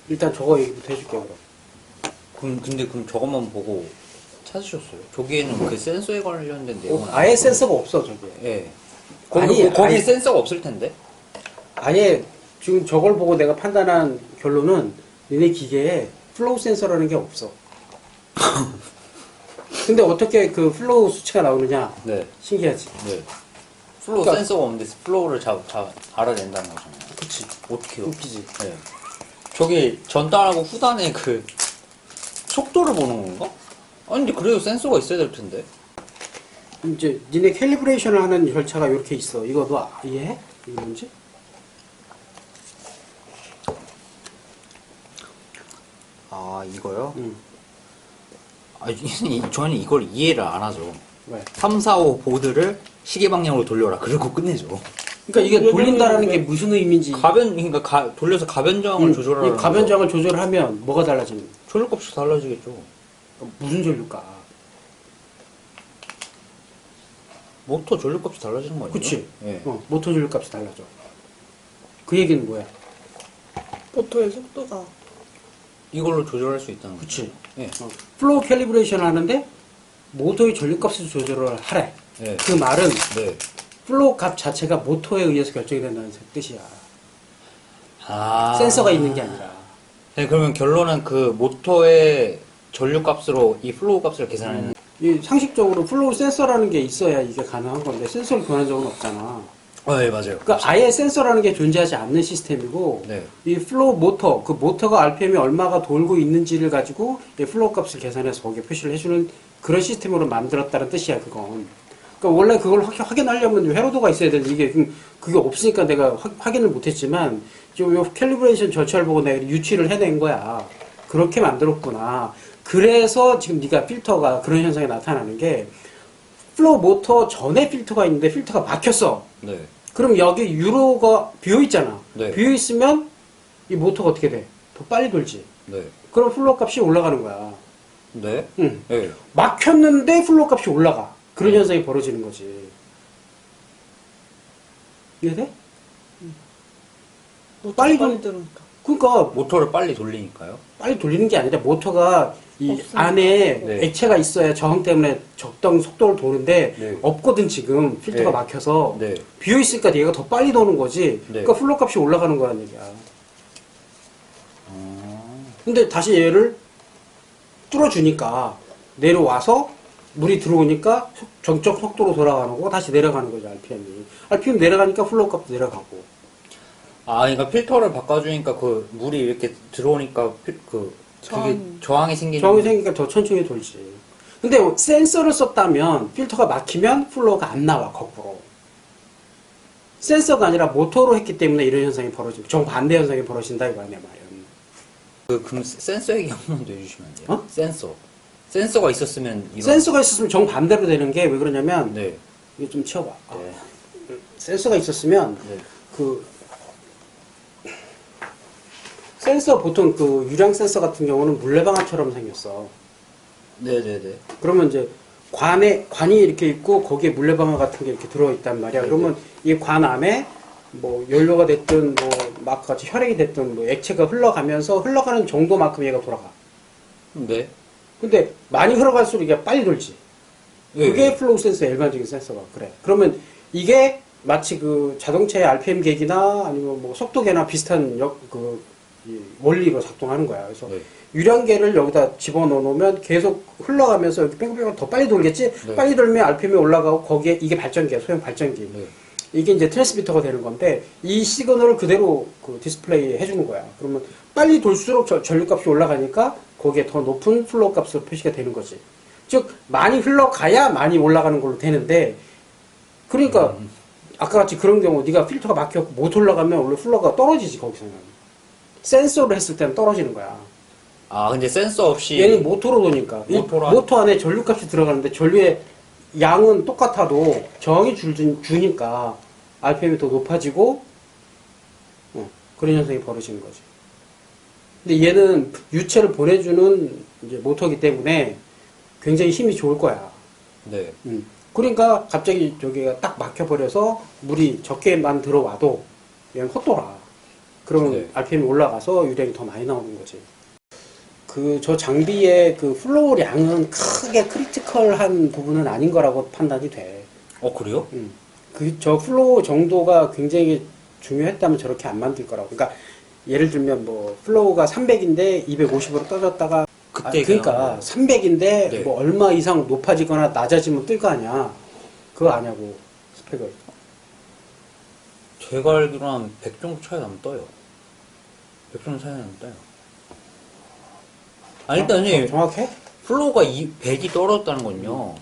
일단 저거 얘기부터 해줄게 그럼. 근데 그럼 저것만 보고 찾으셨어요? 저기에는 그 센서에 관련된 내용은 아예 센서가 없어 저게. 예. 아니, 거기 아예- 센서가 없을 텐데? 아예 지금 저걸 보고 내가 판단한 결론은 니네 기계에 플로우 센서라는 게 없어. 근데 어떻게 그 플로우 수치가 나오느냐? 네. 신기하지. 네. 플로우 그러니까- 센서가 없는데 플로우를 알아낸다는 거잖아요. 그치. 어떻게요? 웃기지. 네. 저기 전단하고 후단의 그 속도를 보는 건가? 아니 근데 그래도 센서가 있어야 될 텐데. 이제 니네 캘리브레이션을 하는 절차가 이렇게 있어. 이거 너 이해해? 이게 뭔지? 아 이거요? 응. 아 저는 이걸 이해를 안 하죠. 왜? 3, 4, 5 보드를 시계 방향으로 돌려라. 그리고 끝내죠. 그러니까 이게 돌린다라는 게 무슨 의미인지. 그러니까 돌려서 가변정을 조절하는 이 가변장을 조절하면 뭐가 달라지는 거야? 전력값이 달라지겠죠. 무슨 전류가? 모터 전력값이 달라지는 거 아니에요? 그치? 예. 모터 전류 값이 달라져. 그 얘기는 뭐야? 모터의 속도가 이걸로 조절할 수 있다는 거죠. 그치? 예. 플로우 캘리브레이션을 하는데 모터의 전류 값을 조절을 하래. 예. 그 말은 네. 플로우 값 자체가 모터에 의해서 결정이 된다는 뜻이야. 아. 센서가 있는 게 아니라. 네, 그러면 결론은 그 모터의 전류값으로 이 플로우 값을 계산하는. 이 상식적으로 플로우 센서라는 게 있어야 이게 가능한 건데 센서를 교환한 적은 없잖아. 네, 맞아요. 그러니까 아예 센서라는 게 존재하지 않는 시스템이고 네. 이 플로우 모터, 그 모터가 RPM이 얼마가 돌고 있는지를 가지고 이 플로우 값을 계산해서 거기에 표시를 해주는 그런 시스템으로 만들었다는 뜻이야, 그건. 그러니까 원래 그걸 확인하려면 회로도가 있어야 되는데 이게 그게 없으니까 내가 확인을 못했지만 요 캘리브레이션 절차를 보고 내가 유치를 해낸 거야. 그렇게 만들었구나. 그래서 지금 네가 필터가 그런 현상이 나타나는 게 플로우 모터 전에 필터가 있는데 필터가 막혔어. 네. 그럼 여기 유로가 비어있잖아. 네. 비어있으면 이 모터가 어떻게 돼? 더 빨리 돌지. 네. 그럼 플로우 값이 올라가는 거야. 네. 응. 네. 막혔는데 플로우 값이 올라가. 그런 네. 현상이 벌어지는 거지. 이해돼? 빨리 빨리 돌- 들으니까 그러니까 모터를 빨리 돌리니까요. 빨리 돌리는 게 아니라 모터가 이 없으니까. 안에 네. 액체가 있어야 저항 때문에 적당 속도를 도는데 네. 없거든 지금 필터가 네. 막혀서 네. 비어있으니까 얘가 더 빨리 도는 거지. 네. 그러니까 플로우 값이 올라가는 거란 얘기야. 근데 다시 얘를 뚫어주니까 내려와서 물이 들어오니까 정적 속도로 돌아가는 거고 다시 내려가는 거죠, RPM이. RPM 내려가니까 플로우 값도 내려가고. 아, 그러니까 필터를 바꿔주니까 그 물이 이렇게 들어오니까 그게 저항이 생기는. 저항이 생기니까 더 천천히 돌지. 근데 센서를 썼다면 필터가 막히면 플로우가 안 나와, 거꾸로. 센서가 아니라 모터로 했기 때문에 이런 현상이 벌어지고 정반대 현상이 벌어진다 이거 아니야, 말이야. 그럼 센서 얘기 한 번 더 해주시면 안 돼요? 어? 센서가 있었으면 이런. 센서가 있었으면 정반대로 되는 게 왜 그러냐면 네. 이거 좀 치워봐. 네. 센서가 있었으면 네. 그 센서 보통 그 유량 센서 같은 경우는 물레방아처럼 생겼어. 네네네. 그러면 이제 관이 이렇게 있고 거기에 물레방아 같은 게 이렇게 들어있단 말이야. 네네. 그러면 이 관 안에 뭐 연료가 됐든 뭐 막 같이 혈액이 됐든 뭐 액체가 흘러가면서 흘러가는 정도만큼 얘가 돌아가. 네. 근데 많이 흘러갈수록 이게 빨리 돌지. 네. 그게 플로우 센서의 일반적인 센서가 그래. 그러면 이게 마치 그 자동차의 RPM 계기나 아니면 뭐 속도계나 비슷한 이 원리로 작동하는 거야. 그래서 네. 유량계를 여기다 집어넣어 놓으면 계속 흘러가면서 이렇게 뺑뺑뺑 더 빨리 돌겠지? 네. 빨리 돌면 RPM이 올라가고 거기에 이게 발전기야. 소형 발전기. 네. 이게 이제 트랜스미터가 되는 건데 이 시그널을 그대로 그 디스플레이에 해주는 거야. 그러면 빨리 돌수록 전류값이 올라가니까 거기에 더 높은 플로우 값으로 표시가 되는 거지. 즉 많이 흘러가야 많이 올라가는 걸로 되는데 그러니까 아까 같이 그런 경우 네가 필터가 막혀 못 올라가면 원래 플로우가 떨어지지 거기서는. 센서로 했을 때는 떨어지는 거야. 아, 근데 센서 없이. 얘는 모터로 도니까 모터로 모터 안에 전류값이 들어가는데 전류의 양은 똑같아도 저항이 주니까 RPM이 더 높아지고 그런 현상이 벌어지는 거지. 근데 얘는 유체를 보내주는 이제 모터이기 때문에 굉장히 힘이 좋을 거야. 네. 그러니까 갑자기 저기가 딱 막혀버려서 물이 적게만 들어와도 얘는 헛돌아. 그러면 네. RPM이 올라가서 유량이 더 많이 나오는 거지. 저 장비의 그 플로우량은 크게 크리티컬한 부분은 아닌 거라고 판단이 돼. 그래요? 저 플로우 정도가 굉장히 중요했다면 저렇게 안 만들 거라고. 그러니까 예를 들면 뭐 플로우가 300인데 250으로 떠졌다가 그때 그러니까 300인데 네. 뭐 얼마 이상 높아지거나 낮아지면 뜰 거 아니야. 그거 아냐고 스펙을. 제가 알기로 한 100 정도 차이 나면 떠요. 100 정도 차이 나면 떠요. 아니, 일단, 정확해? 플로우가 100이 떨어졌다는 건요.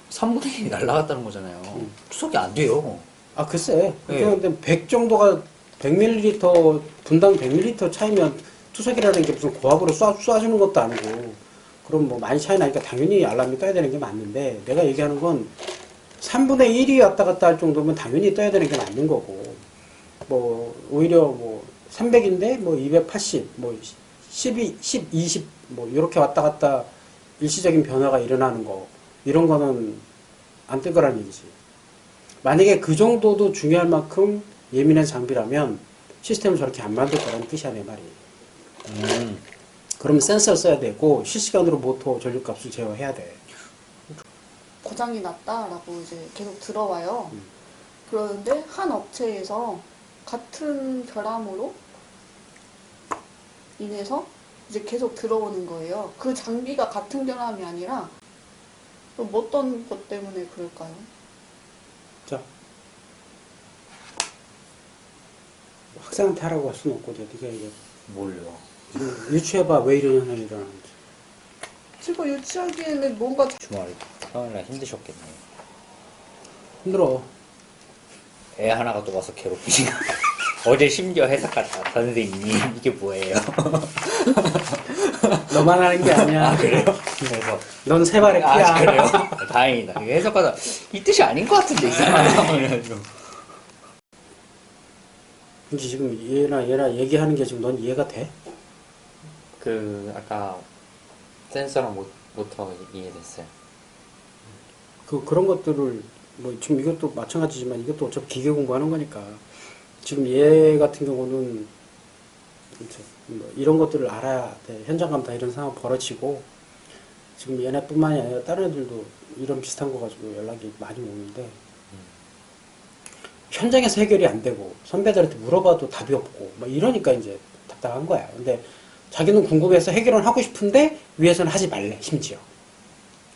3분의 1이 날아갔다는 거잖아요. 투석이 안 돼요. 아 글쎄. 네. 근데 100 정도가 100ml 분당 100ml 차이면 투석이라는 게 무슨 고압으로 쏴주는 것도 아니고 그럼 뭐 많이 차이 나니까 당연히 알람이 떠야 되는 게 맞는데 내가 얘기하는 건 3분의 1이 왔다 갔다 할 정도면 당연히 떠야 되는 게 맞는 거고 뭐 오히려 뭐 300인데 뭐 280, 뭐 12, 10, 20 뭐 이렇게 왔다 갔다 일시적인 변화가 일어나는 거 이런 거는 안 뜰 거라는 얘기지. 만약에 그 정도도 중요할 만큼 예민한 장비라면 시스템을 저렇게 안 만들 거라는 뜻이야 내 말이. 그러면 센서를 써야 되고 실시간으로 모터 전류값을 제어해야 돼. 고장이 났다라고 이제 계속 들어와요. 그러는데 한 업체에서 같은 결함으로 인해서 이제 계속 들어오는 거예요. 그 장비가 같은 결함이 아니라 또 어떤 것 때문에 그럴까요? 자, 학생한테 하라고 할 수는 없고 네가 이제 뭘요? 유추해봐 왜 이런 현상이 일어나는지. 제가 유치하기에는 뭔가 주말 평일날 힘드셨겠네요. 힘들어. 애 하나가 또 와서 괴롭히시고. 어제 심지어 해석갔다. 선생님, 이게 뭐예요? 너만 하는 게 아니야. 아, 그래요? 그래서. 넌 세 발의 피야. 아, 그래요? 다행이다. 이게 해석가다 이 뜻이 아닌 것 같은데, 이상하다. 그래가지고. 근데 지금 얘나 얘기하는 게 지금 넌 이해가 돼? 아까 센서랑 모터 이해됐어요. 그런 것들을 뭐 지금 이것도 마찬가지지만 이것도 어차피 기계 공부하는 거니까 지금 얘 같은 경우는 뭐 이런 것들을 알아야 돼. 현장 가면 다 이런 상황 벌어지고 지금 얘네뿐만이 아니라 다른 애들도 이런 비슷한 거 가지고 연락이 많이 오는데 현장에서 해결이 안 되고 선배들한테 물어봐도 답이 없고 막 이러니까 이제 답답한 거야. 근데 자기는 궁금해서 해결은 하고 싶은데 위에서는 하지 말래 심지어.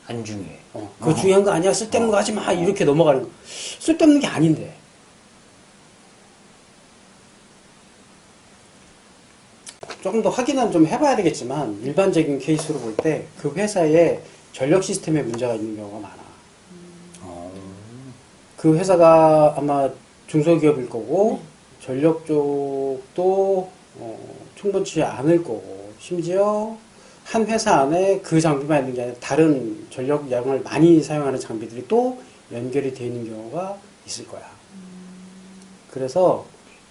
안 중요해. 그거 중요한 거 아니야. 쓸데없는 거 하지 마. 이렇게 넘어가는 거. 쓸데없는 게 아닌데. 조금 더 확인은 좀 해봐야 되겠지만 일반적인 케이스로 볼 때 그 회사에 전력 시스템에 문제가 있는 경우가 많아. 그 회사가 아마 중소기업일 거고 전력 쪽도 충분치 않을 거고 심지어 한 회사 안에 그 장비만 있는 게 아니라 다른 전력량을 많이 사용하는 장비들이 또 연결이 되어 있는 경우가 있을 거야. 그래서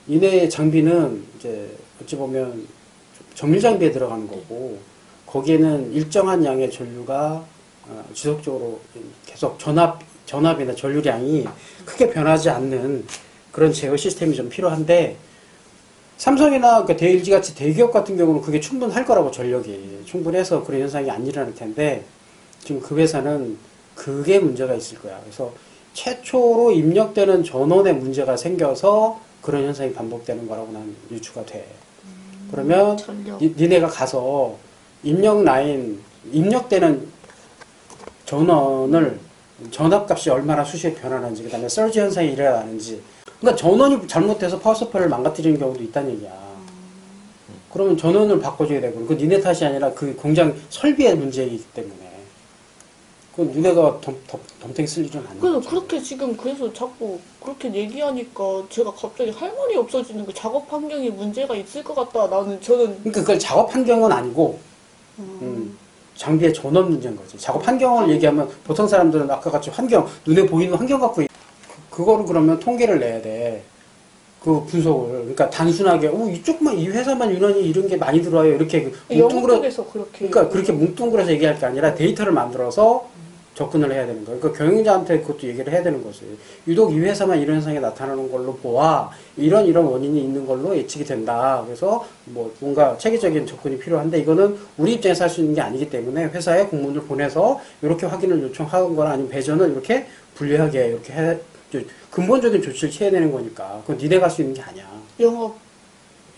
이내 장비는 이제 어찌 보면 정밀 장비에 들어가는 거고 거기에는 일정한 양의 전류가 지속적으로 계속 전압이나 전류량이 크게 변하지 않는 그런 제어 시스템이 좀 필요한데 삼성이나 LG 같이 대기업 같은 경우는 그게 충분할 거라고 전력이 충분해서 그런 현상이 안 일어날 텐데 지금 그 회사는 그게 문제가 있을 거야. 그래서 최초로 입력되는 전원에 문제가 생겨서 그런 현상이 반복되는 거라고 난 유추가 돼. 그러면 전력. 니네가 가서 입력되는 전원을 전압값이 얼마나 수시에 변하는지 그 다음에 서지 현상이 일어나는지 그러니까 전원이 잘못돼서 파워서플라이를 망가뜨리는 경우도 있다는 얘기야. 그러면 전원을 바꿔줘야 되고 그 니네 탓이 아니라 그 공장 설비의 문제이기 때문에 그건 니네가 덤탱이 쓸 일은 아닌 그래서 거죠. 그렇게 지금 그래서 자꾸 그렇게 얘기하니까 제가 갑자기 할머니 없어지는 그 작업 환경에 문제가 있을 것 같다. 저는 그러니까 그걸 작업 환경은 아니고 장비의 전원 문제인 거지. 작업 환경을 얘기하면 보통 사람들은 아까 같이 눈에 보이는 환경 갖고 그거를 그러면 통계를 내야 돼. 그 분석을. 그러니까 단순하게 이쪽만 이 회사만 유난히 이런 게 많이 들어와요. 이렇게 영국에서 그렇게 그러니까 그렇게 뭉뚱그려서 얘기할 게 아니라 데이터를 만들어서 접근을 해야 되는 거예요. 그러니까 경영자한테 그것도 얘기를 해야 되는 거지. 유독 이 회사만 이런 현상이 나타나는 걸로 보아 이런 원인이 있는 걸로 예측이 된다. 그래서 뭐 뭔가 체계적인 접근이 필요한데 이거는 우리 입장에서 할 수 있는 게 아니기 때문에 회사에 공문을 보내서 이렇게 확인을 요청하거나 아니면 배전을 이렇게 불리하게 이렇게 근본적인 조치를 취해야 되는 거니까 그건 니네가 할 수 있는 게 아니야.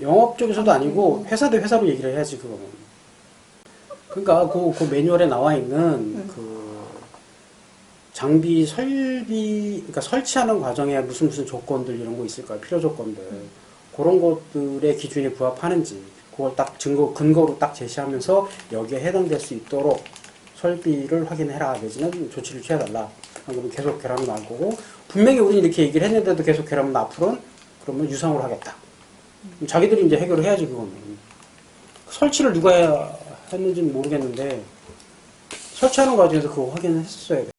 영업 쪽에서도 아니고 회사 대 회사로 얘기를 해야지 그거는. 그러니까 그 매뉴얼에 나와 있는 그 장비 그러니까 설치하는 과정에 무슨 조건들 이런 거 있을 거야. 필요 조건들. 그런 것들의 기준에 부합하는지 그걸 딱 근거로 딱 제시하면서 여기에 해당될 수 있도록 설비를 확인해라 내지는 조치를 취해달라. 그러면 계속 결함이 나올 거고 분명히 우리는 이렇게 얘기를 했는데도 계속 결함은 앞으로는 그러면 유상으로 하겠다. 자기들이 이제 해결을 해야지 그거는. 설치를 누가 했는지는 모르겠는데 설치하는 과정에서 그거 확인을 했었어야 돼.